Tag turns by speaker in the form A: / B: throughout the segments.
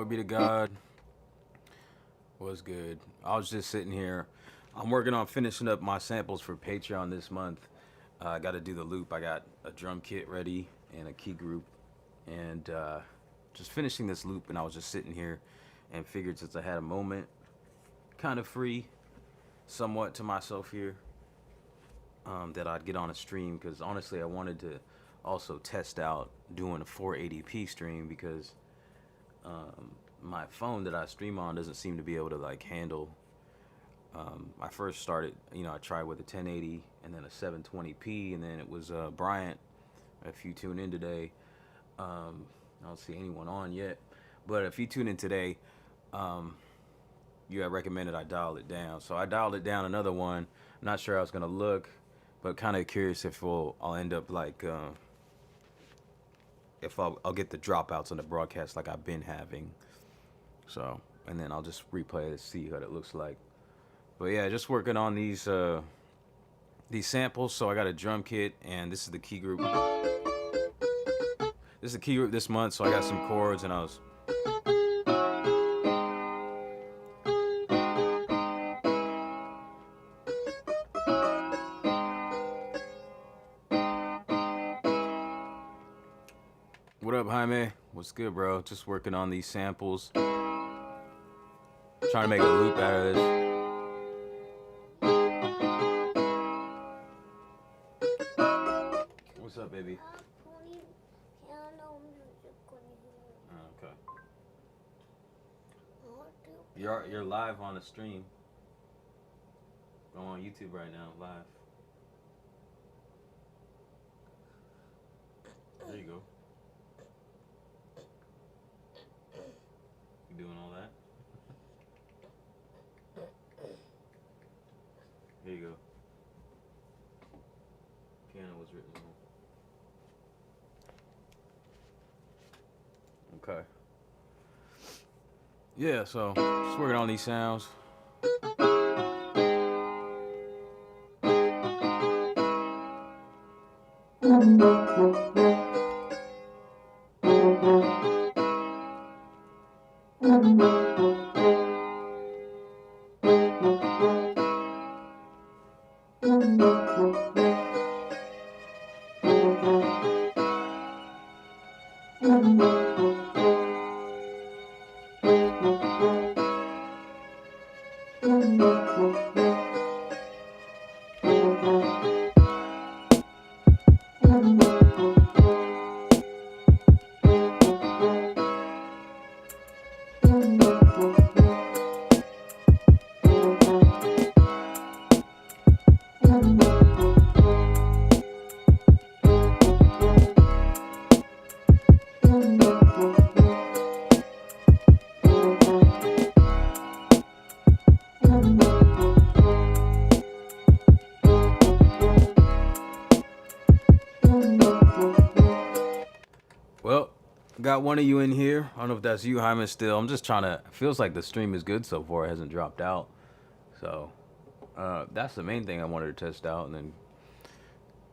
A: be to God. What's good? I was just sitting here. I'm working on finishing up my samples for Patreon this month. I got to do the loop. I got a drum kit ready and a key group, and just finishing this loop. And I was just sitting here and figured since I had a moment, kind of free, somewhat to myself here, that I'd get on a stream because honestly, I wanted to also test out doing a 480p stream because my phone that I stream on doesn't seem to be able to like handle. I first started, I tried with a 1080 and then a 720p, and then it was Bryant. If you tune in today, I don't see anyone on yet, but if you tune in today, you had recommended I dial it down. So I dialed it down another one. I'm not sure how it's gonna look, but kind of curious if I'll end up like if I'll get the dropouts on the broadcast like I've been having. So, and then I'll just replay it to see what it looks like. But yeah, just working on these samples. So I got a drum kit, and this is the key group. This is the key group this month, so I got some chords, and I was. What up, Jaime? What's good, bro? Just working on these samples. Trying to make a loop out of this. What's up, baby? Okay. You're live on the stream. I'm on YouTube right now, live. There you go. You doing all that? Here you go. Piano was written on. Okay. Yeah, so just working on these sounds. Well, got one of you in here. I don't know if that's you, Hyman, still. I'm just trying to. Feels like the stream is good so far. It hasn't dropped out. So that's the main thing I wanted to test out. And then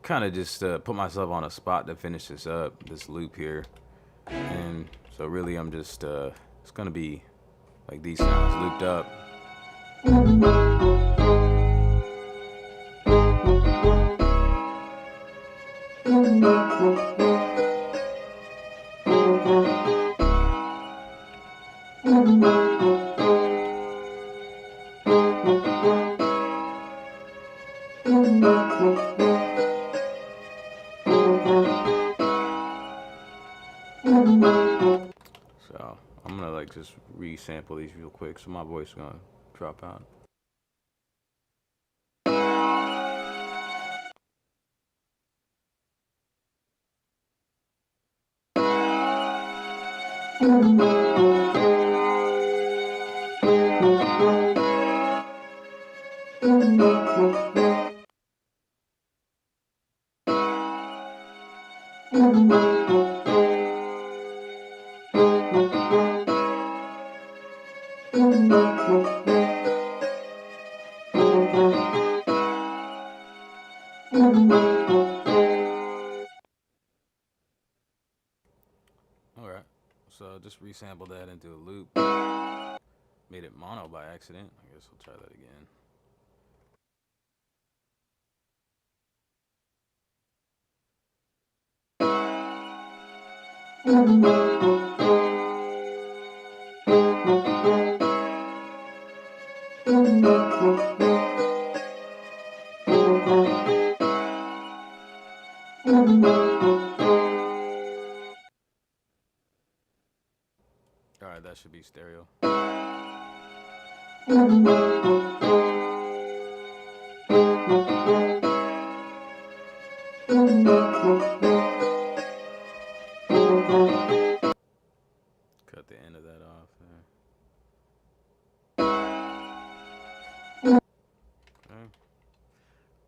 A: kind of just put myself on a spot to finish this up, this loop here. And so really I'm just, it's going to be like these sounds looped up. So I'm gonna like just resample these real quick, so my voice is gonna drop out. So just resample that into a loop. Made it mono by accident. I guess I'll try that again. Alright, that should be stereo. Cut the end of that off there. Okay.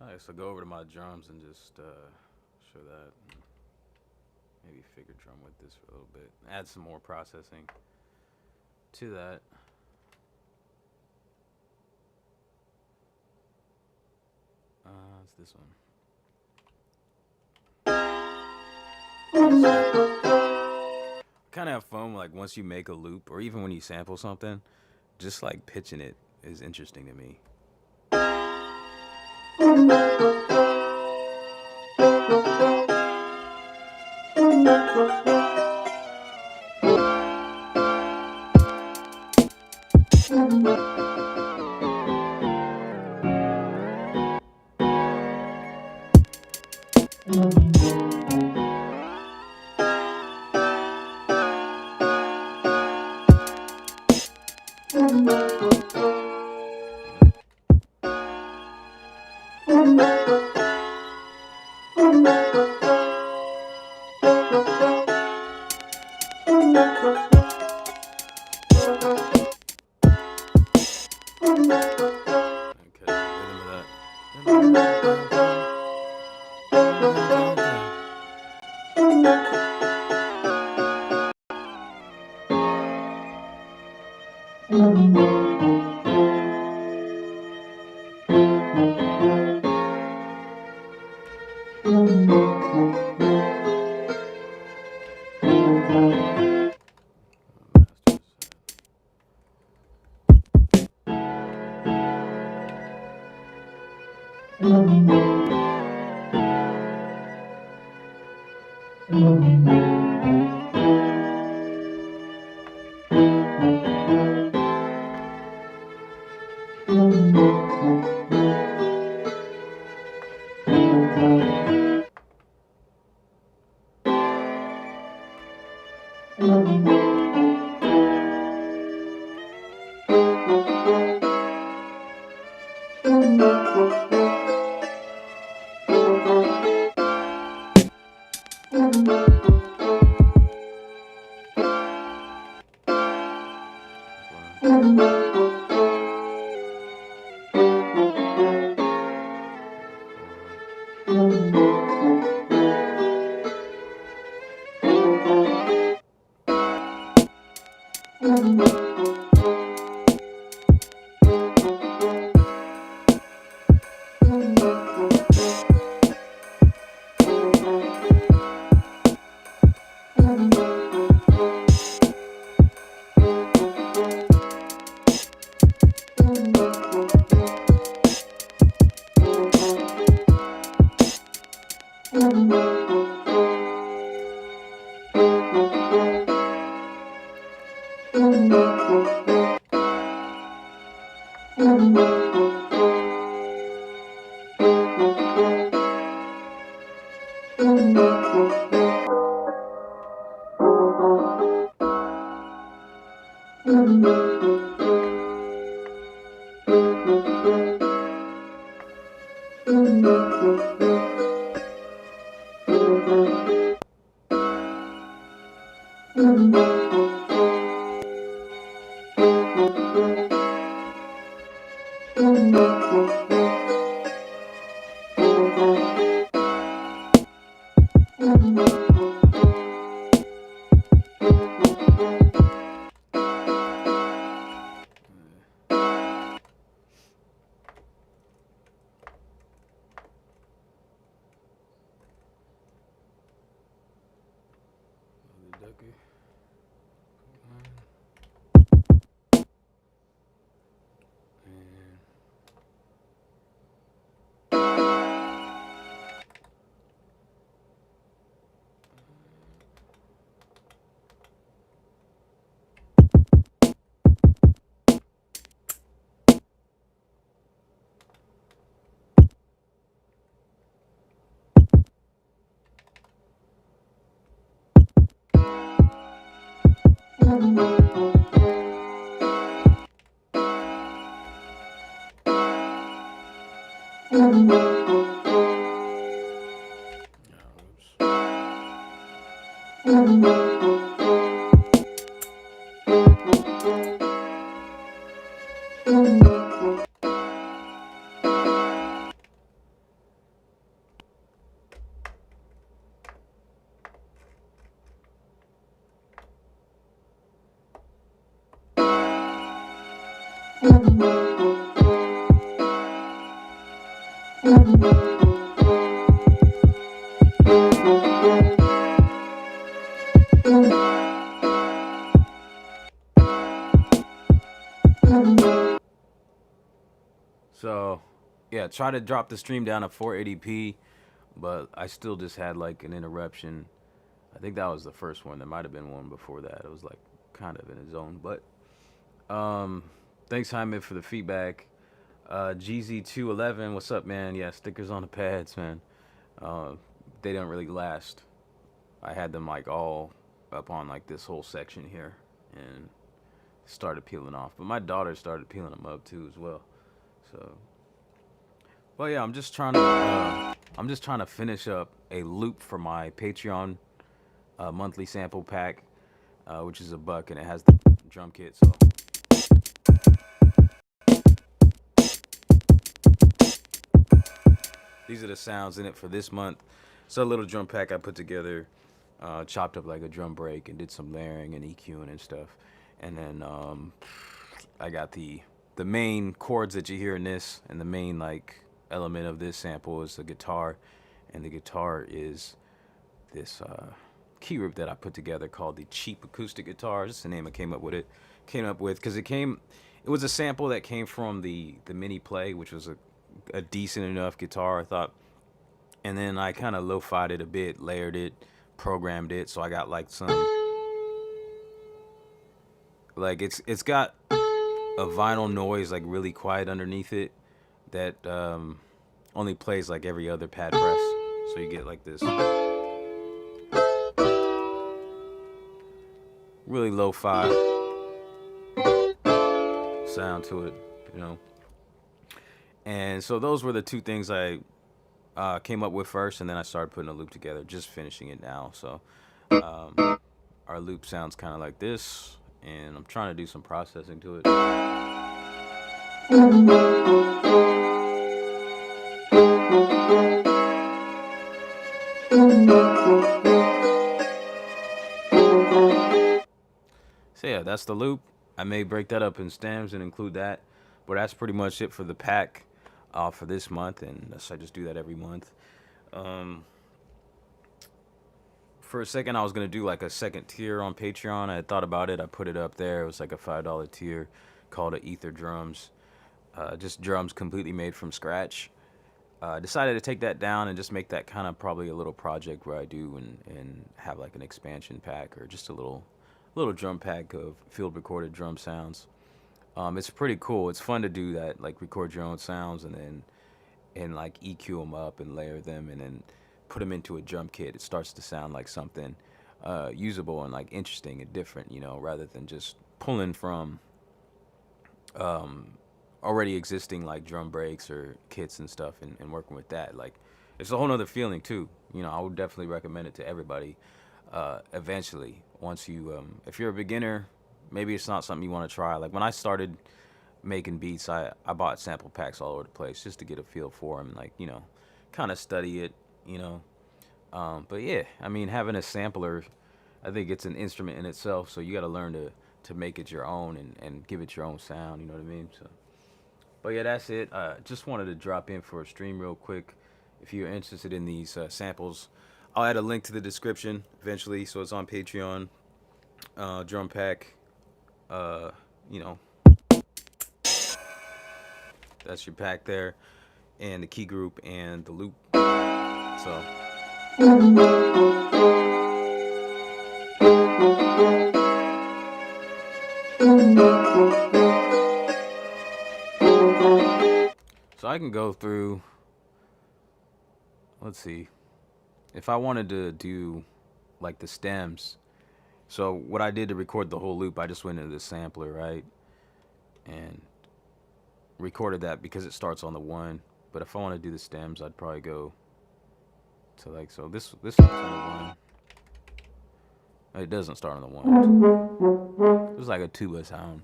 A: Alright, so go over to my drums and just show that. Maybe figure drum with this for a little bit. Add some more processing to that. It's this one. Kind of have fun like once you make a loop or even when you sample something, just like pitching it is interesting to me. So, yeah, try to drop the stream down to 480p, but I still just had like an interruption. I think that was the first one. There might have been one before that. It was like kind of in a zone, but thanks Hyman for the feedback. GZ211, what's up, man? Yeah, stickers on the pads, man. Uh, they don't really last. I had them like all up on like this whole section here, and started peeling off. But my daughter started peeling them up too as well. So, well, yeah, I'm just trying to finish up a loop for my Patreon monthly sample pack, which is $1, and it has the drum kit. So, these are the sounds in it for this month. So, a little drum pack I put together, chopped up like a drum break, and did some layering and EQing and stuff. And then I got the main chords that you hear in this, and the main like element of this sample is the guitar, and the guitar is this key group that I put together called the Cheap Acoustic Guitar. That's the name I came up with because it was a sample that came from the Mini Play, which was a decent enough guitar, I thought. And then I kind of lo-fied it a bit, layered it, programmed it, so I got like some like it's got a vinyl noise like really quiet underneath it that only plays like every other pad press, so you get like this really lo-fi sound to it, you know. And so those were the two things I came up with first, and then I started putting a loop together, just finishing it now. So our loop sounds kind of like this, and I'm trying to do some processing to it. So yeah, that's the loop. I may break that up in stems and include that, but that's pretty much it for the pack for this month, and I just do that every month. For a second, I was gonna do like a second tier on Patreon. I had thought about it. I put it up there. It was like a $5 tier called the Ether Drums, just drums completely made from scratch. Decided to take that down and just make that kind of probably a little project where I do and have like an expansion pack or just a little drum pack of field recorded drum sounds. It's pretty cool. It's fun to do that, like record your own sounds and like EQ them up and layer them and then put them into a drum kit. It starts to sound like something usable and like interesting and different, you know, rather than just pulling from already existing like drum breaks or kits and stuff and working with that. Like it's a whole nother feeling too. You know, I would definitely recommend it to everybody. Eventually, once you if you're a beginner, maybe it's not something you want to try. Like when I started making beats, I bought sample packs all over the place just to get a feel for them, like, you know, kind of study it, you know. But yeah, I mean, having a sampler, I think it's an instrument in itself, so you got to learn to make it your own and give it your own sound, you know what I mean? So, but yeah, that's it. Just wanted to drop in for a stream real quick. If you're interested in these samples, I'll add a link to the description eventually, so it's on Patreon. Drum pack, you know, that's your pack there, and the key group and the loop. So. So I can go through, let's see, if I wanted to do like the stems, So what I did to record the whole loop, I just went into the sampler, right, and recorded that because it starts on the 1. But if I want to do the stems, I'd probably go to like, so this starts on the 1. It doesn't start on the 1. It was like a tuba sound.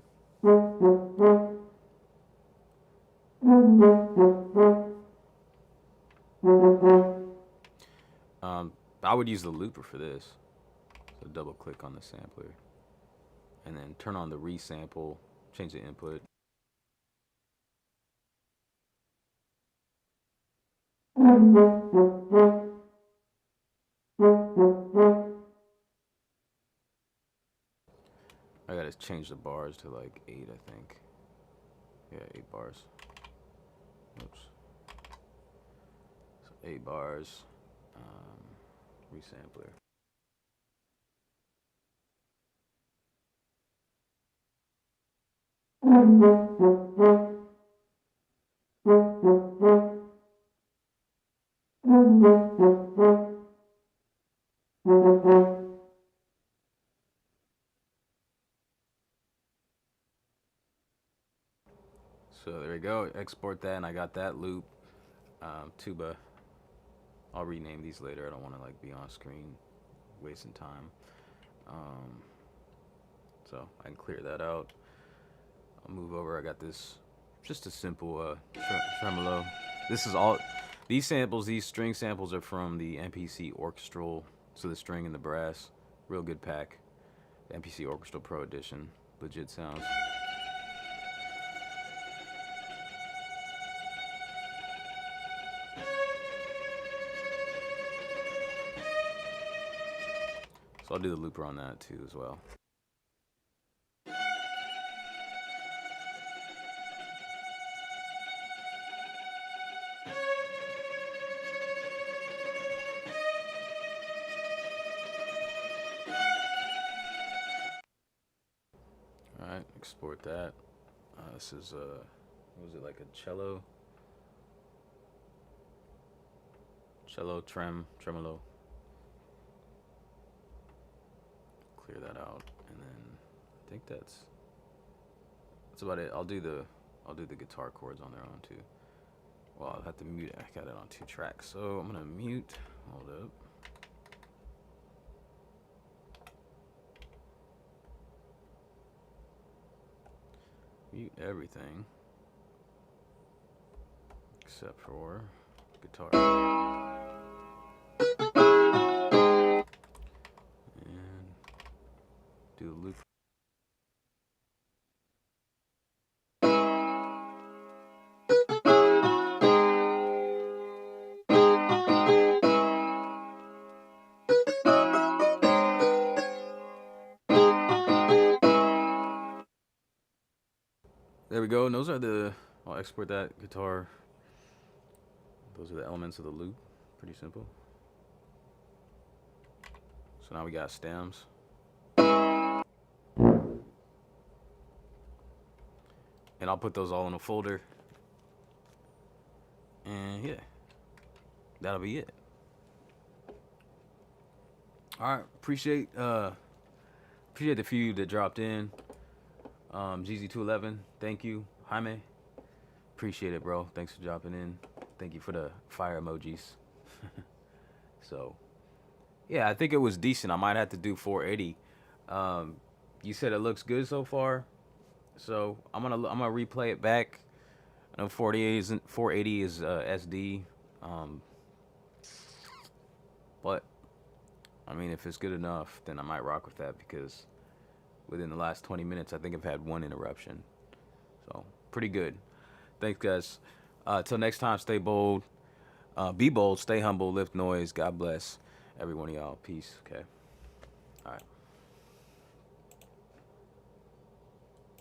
A: I would use the looper for this. So double click on the sampler and then turn on the resample, change the input. I gotta change the bars to like 8, I think. Yeah, 8 bars. Oops. So 8 bars. Resampler. So there we go. Export that, and I got that loop. Tuba. I'll rename these later. I don't want to like be on screen wasting time. So I can clear that out. I'll move over. I got this, just a simple tremolo. This is all. These samples, these string samples, are from the MPC Orchestral. So the string and the brass, real good pack. The MPC Orchestral Pro Edition, legit sounds. So I'll do the looper on that too as well. All right, export that. This is what was it, like a cello tremolo. Clear that out, and then I think that's about it. I'll do the guitar chords on their own too. Well, I'll have to mute it. I got it on 2 tracks, so I'm gonna mute. Hold up. Mute everything except for guitar. And do a loop. There we go. And those are I'll export that guitar. Those are the elements of the loop. Pretty simple. So now we got stems. And I'll put those all in a folder. And yeah, that'll be it. All right, appreciate the few that dropped in. GZ211, thank you. Jaime, appreciate it, bro. Thanks for dropping in. Thank you for the fire emojis. So, yeah, I think it was decent. I might have to do 480. You said it looks good so far, so I'm gonna replay it back. I know 480 is SD, but I mean, if it's good enough, then I might rock with that because within the last 20 minutes, I think I've had 1 interruption. So, pretty good. Thanks, guys. Till next time, stay bold. Be bold, stay humble, lift noise. God bless every one of y'all. Peace. Okay. All right.